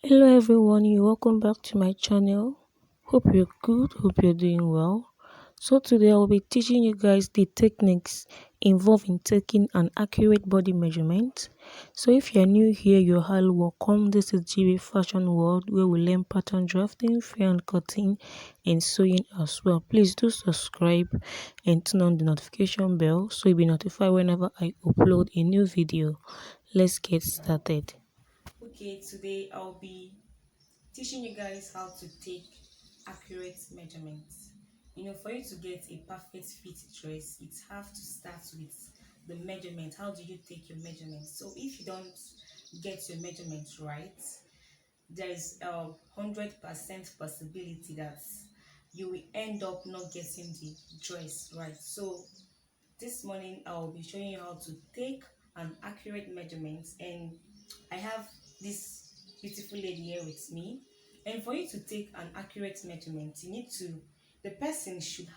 Hello everyone, you're welcome back to my channel. Hope you're good, hope you're doing well. So today I'll be teaching you guys the techniques involved in taking an accurate body measurement. So if you're new here, you're highly welcome. This is GB Fashion World where we learn pattern drafting, fair and cutting, and sewing as well. Please do subscribe and turn on the notification bell so you'll be notified whenever I upload a new video. Let's get started. Okay, today I'll be teaching you guys how to take accurate measurements. For you to get a perfect fit dress, it have to start with the measurement. How do you take your measurements? So if you don't get your measurements right, there's a 100% possibility that you will end up not getting the dress right. So this morning I'll be showing you how to take an accurate measurement, and I have this beautiful lady here with me. And for you to take an accurate measurement, the person should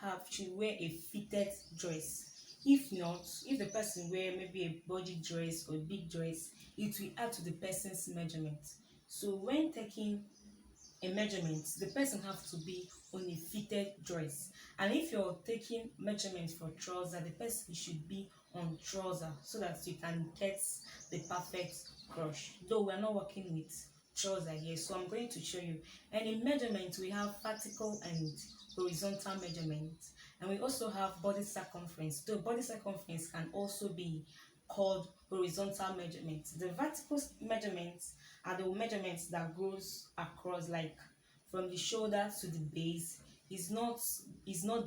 wear a fitted dress. If not, if the person wear maybe a body dress or a big dress, it will add to the person's measurement. So when taking a measurement, the person have to be on a fitted dress. And if you're taking measurements for trouser, the person should be on trouser so that you can get the perfect crush. Though we're not working with trouser here, so I'm going to show you. And in measurement, we have vertical and horizontal measurement, and we also have body circumference. Though body circumference can also be called horizontal measurements. The vertical measurements are the measurements that goes across, like from the shoulder to the base, is not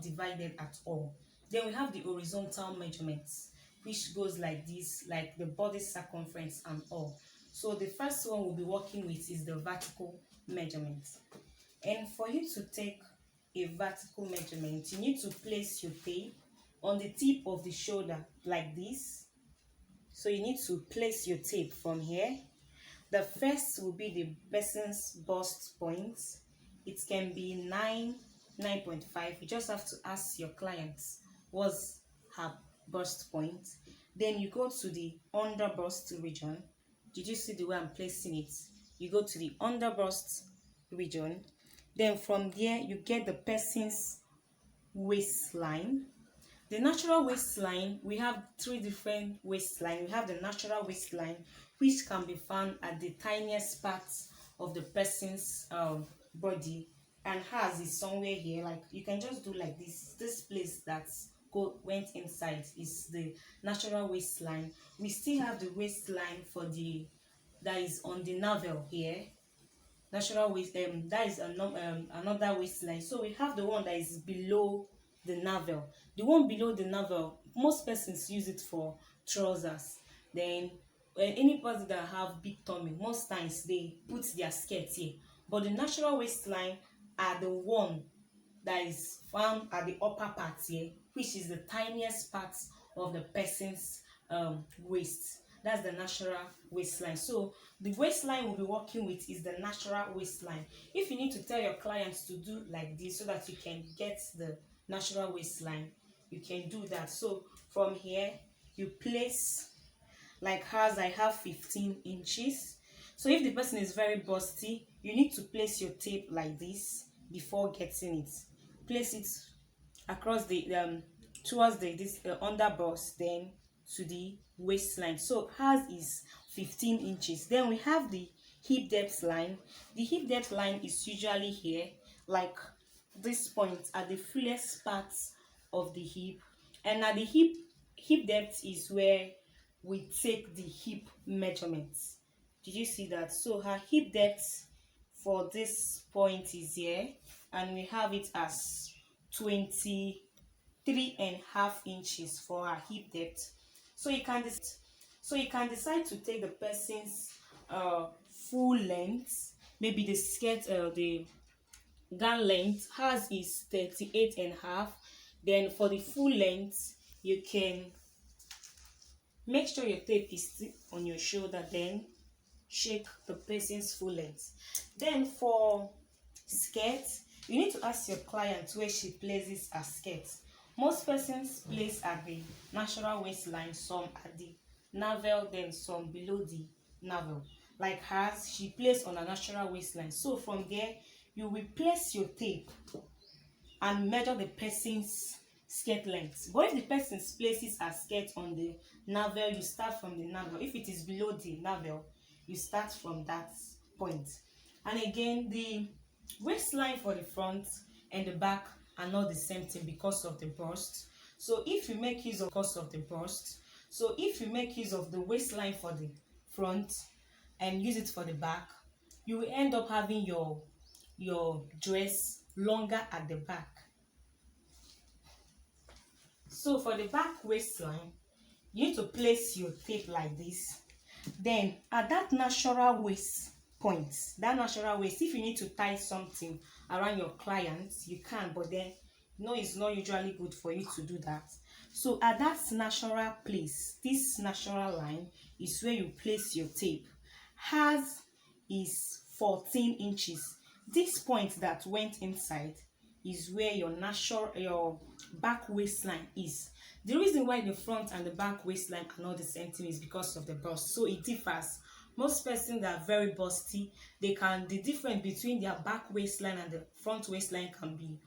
divided at all. Then we have the horizontal measurements, which goes like this, like the body circumference and all. So the first one we'll be working with is the vertical measurement. And for you to take a vertical measurement, you need to place your tape on the tip of the shoulder like this. So you need to place your tape from here. The first will be the person's bust point. It can be 9.5. You just have to ask your clients what's her bust point. Then you go to the under bust region. Did you see the way I'm placing it? You go to the under bust region. Then from there you get the person's waistline. The natural waistline, we have three different waistlines. We have the natural waistline, which can be found at the tiniest parts of the person's body, and hers is somewhere here. Like you can just do like this. This place that went inside is the natural waistline. We still have the waistline that is on the navel here. Natural waist, that is another waistline. So we have the one that is below the navel. The one below the navel, most persons use it for trousers. Then anybody that have big tummy, most times they put their skirt here. But the natural waistline are the one that is found at the upper part here, which is the tiniest part of the person's waist. That's the natural waistline. So the waistline we'll be working with is the natural waistline. If you need to tell your clients to do like this so that you can get the natural waistline, you can do that. So from here you place, like hers, I have 15 inches. So if the person is very busty, you need to place your tape like this before getting it. Place it across the towards this under bust, then to the waistline. So hers is 15 inches. Then we have the hip depth line. The hip depth line is usually here, like this point at the fullest parts of the hip, and at the hip depth is where we take the hip measurements. Did you see that? So her hip depth for this point is here, and we have it as 23.5 inches for her hip depth. So you can decide to take the person's full length, maybe the skirt, the gown length. Hers is 38.5. Then for the full length, you can make sure your tape is still on your shoulder, then shake the person's full length. Then for skirt, you need to ask your client where she places her skirt. Most persons place at the natural waistline, some at the navel, then some below the navel. like hers, she placed on a natural waistline. So from there, you will place your tape and measure the person's skirt length. But if the person places a skirt on the navel, you start from the navel. If it is below the navel, you start from that point. And again, the waistline for the front and the back are not the same thing because of the bust. So if you make use of the waistline for the front and use it for the back, you will end up having your dress longer at the back. So for the back waistline, you need to place your tape like this. Then at that natural waist point, if you need to tie something around your client, you can, but then it's not usually good for you to do that. So at that natural place, this natural line is where you place your tape. Hers is 14 inches. This point that went inside is where your back waistline is. The reason why the front and the back waistline are not the same thing is because of the bust. So it differs. Most persons that are very busty, the difference between their back waistline and the front waistline can be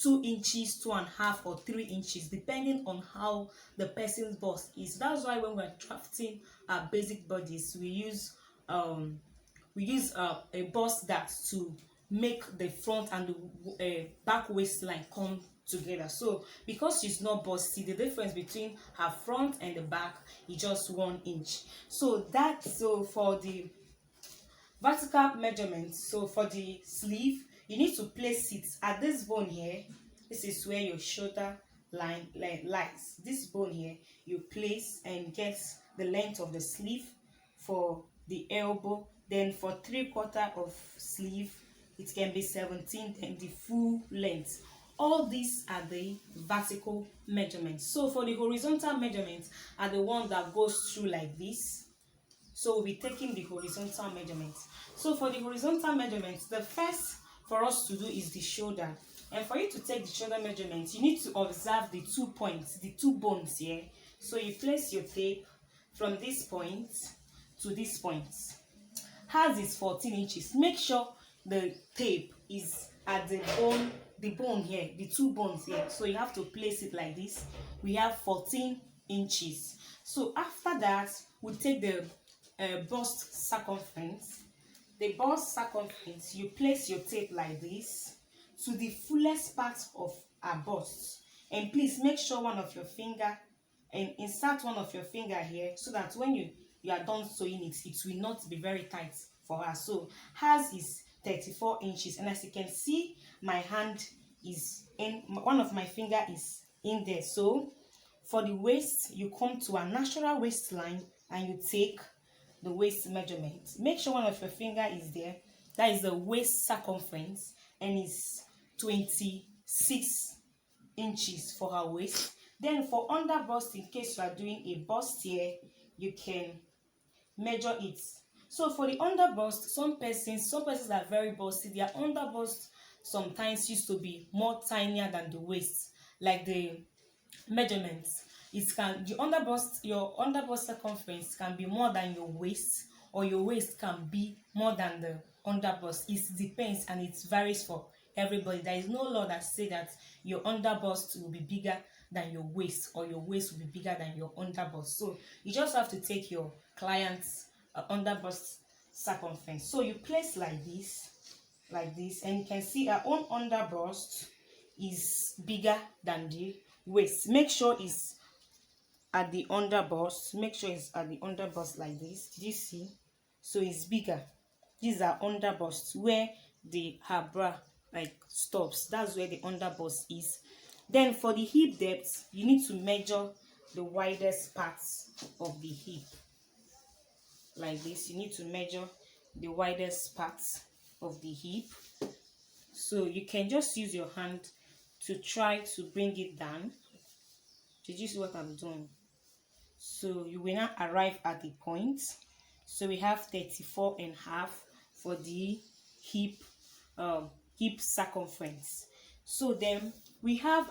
2 inches, 2.5 or 3 inches, depending on how the person's bust is. That's why when we're drafting our basic bodies, we use a bust dart to make the front and the back waistline come together. So because she's not busty, the difference between her front and the back is just 1 inch. So for the vertical measurement, so for the sleeve, you need to place it at this bone here. This is where your shoulder line lies. This bone here, you place and get the length of the sleeve for the elbow. Then for 3/4 of sleeve, it can be 17, and the full length. All these are the vertical measurements. So for the horizontal measurements are the one that goes through like this. So we'll be taking the horizontal measurements. So for the horizontal measurements, the first for us to do is the shoulder. And for you to take the shoulder measurements, you need to observe the 2 points, the 2 bones here. So you place your tape from this point to this point. Hers is 14 inches. Make sure the tape is at the bone here, the 2 bones here. So you have to place it like this. We have 14 inches. So after that, we take the bust circumference. The bust circumference, you place your tape like this to the fullest part of our bust. And please make sure one of your finger, and insert one of your finger here, so that when you are done sewing it, it will not be very tight for her. So hers is 34 inches, and as you can see, my hand is in, one of my finger is in there. So for the waist, you come to a natural waistline and you take the waist measurement. Make sure one of your finger is there. That is the waist circumference, and it's 26 inches for her waist. Then for under bust, in case you are doing a bust here, you can measure it. So for the under bust, some persons are very busty. Their under bust sometimes used to be more tinier than the waist, like the measurements. Your under bust circumference can be more than your waist, or your waist can be more than the under bust. It depends, and it varies for everybody. There is no law that says that your under bust will be bigger than your waist, or your waist will be bigger than your under bust. So you just have to take your client's under bust circumference. So you place like this, and you can see our own under bust is bigger than the waist. Make sure it's at the under bust. Make sure it's at the under bust like this. Did you see? So it's bigger. These are under bust where her bra stops. That's where the under bust is. Then for the hip depth, you need to measure the widest parts of the hip like this. You need to measure the widest parts of the hip. So you can just use your hand to try to bring it down. Did you see what I'm doing? So you will now arrive at the point. So we have 34.5 for the hip circumference. So then we have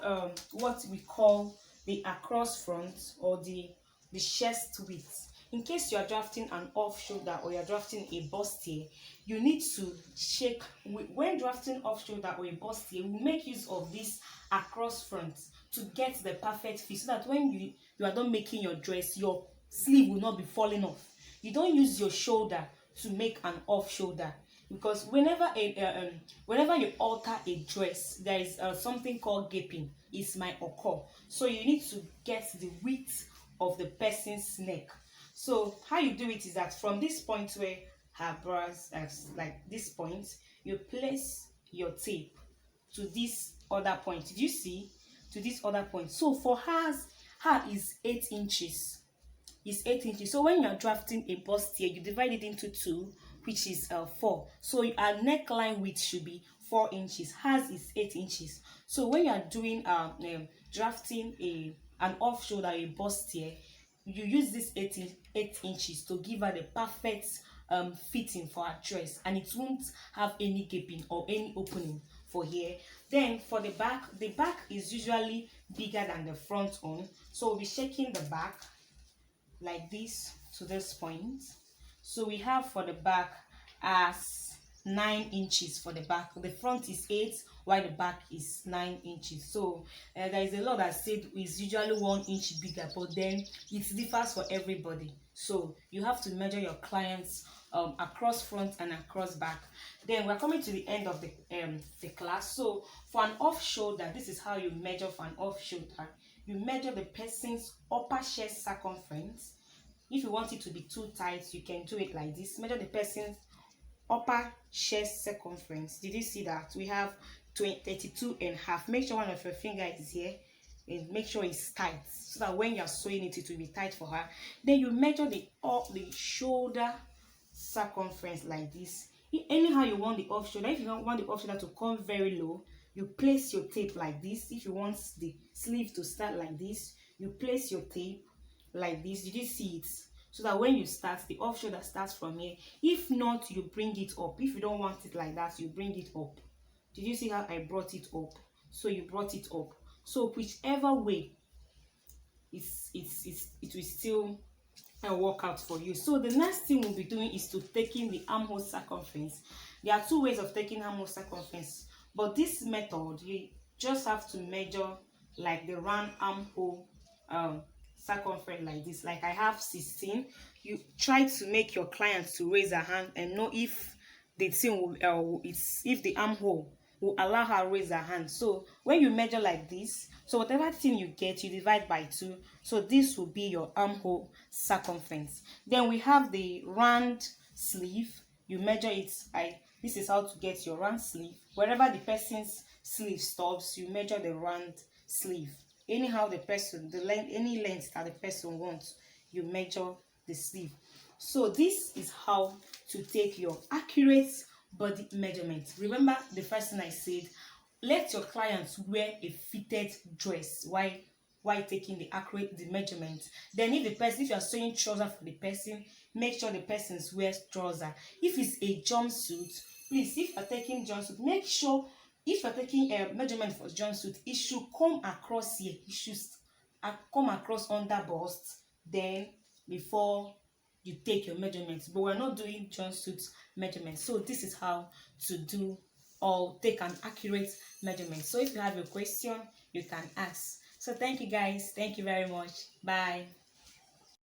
what we call the across front, or the chest width. in case you are drafting an off shoulder or you're drafting a bustier, you need to check. When drafting off shoulder or a bustier, we make use of this across front to get the perfect fit, so that when you are done making your dress, your sleeve will not be falling off. You don't use your shoulder to make an off shoulder, because whenever you alter a dress, there is something called gaping. It might occur, so you need to get the width of the person's neck. So how you do it is that from this point where her bras is like this point, you place your tape to this other point. Did you see? To this other point. So for her is 8 inches. Is 8 inches. So when you are drafting a bustier, you divide it into 2, which is 4. So our neckline width should be 4 inches. Hers is 8 inches. So when you are doing drafting an off shoulder, a bustier, you use this 8 inches to give her the perfect fitting for her dress, and it won't have any gaping or any opening for here. Then for the back is usually bigger than the front one, so we'll be shaking the back like this to this point. So we have for the back as 9 inches for the back. The front is 8, while the back is 9 inches. So there is a lot that said is usually 1 inch bigger, but then it differs for everybody. So you have to measure your clients across front and across back. Then we're coming to the end of the class. So for an off shoulder, this is how you measure for an off shoulder. You measure the person's upper chest circumference. If you want it to be too tight, you can do it like this. Measure the person's upper chest circumference. Did you see that? We have 32.5. Make sure one of your fingers is here and make sure it's tight, so that when you're sewing it, it will be tight for her. Then you measure the shoulder circumference like this. Anyhow you want the off shoulder. If you don't want the off shoulder to come very low, you place your tape like this. If you want the sleeve to start like this, you place your tape like this. Did you see it? So that when you start, the off shoulder starts from here. If not, you bring it up. If you don't want it like that, you bring it up. Did you see how I brought it up? So you brought it up. So whichever way, it will still work out for you. So the next thing we'll be doing is to taking the armhole circumference. There are 2 ways of taking armhole circumference, but this method, you just have to measure like the round armhole circumference like this. Like I have 16. You try to make your client to raise her hand and know if the thing will if the armhole will allow her to raise her hand. So when you measure like this, so whatever thing you get, you divide by 2. So this will be your armhole circumference. Then we have the round sleeve. You measure it. This is how to get your round sleeve. Wherever the person's sleeve stops, you measure the round sleeve. Anyhow the person, any length that the person wants, you measure the sleeve. So this is how to take your accurate body measurement. Remember the first thing I said, let your clients wear a fitted dress while taking the measurement. Then if you are sewing trouser for the person, make sure the person wears trouser. If it's a jumpsuit, please, if you're taking jumpsuit, make sure if you're taking a measurement for jumpsuit, it should come across here. It should come across under bust, then before you take your measurements. But we're not doing jumpsuit measurements. So this is how to do or take an accurate measurement. So if you have a question, you can ask. So thank you guys. Thank you very much. Bye.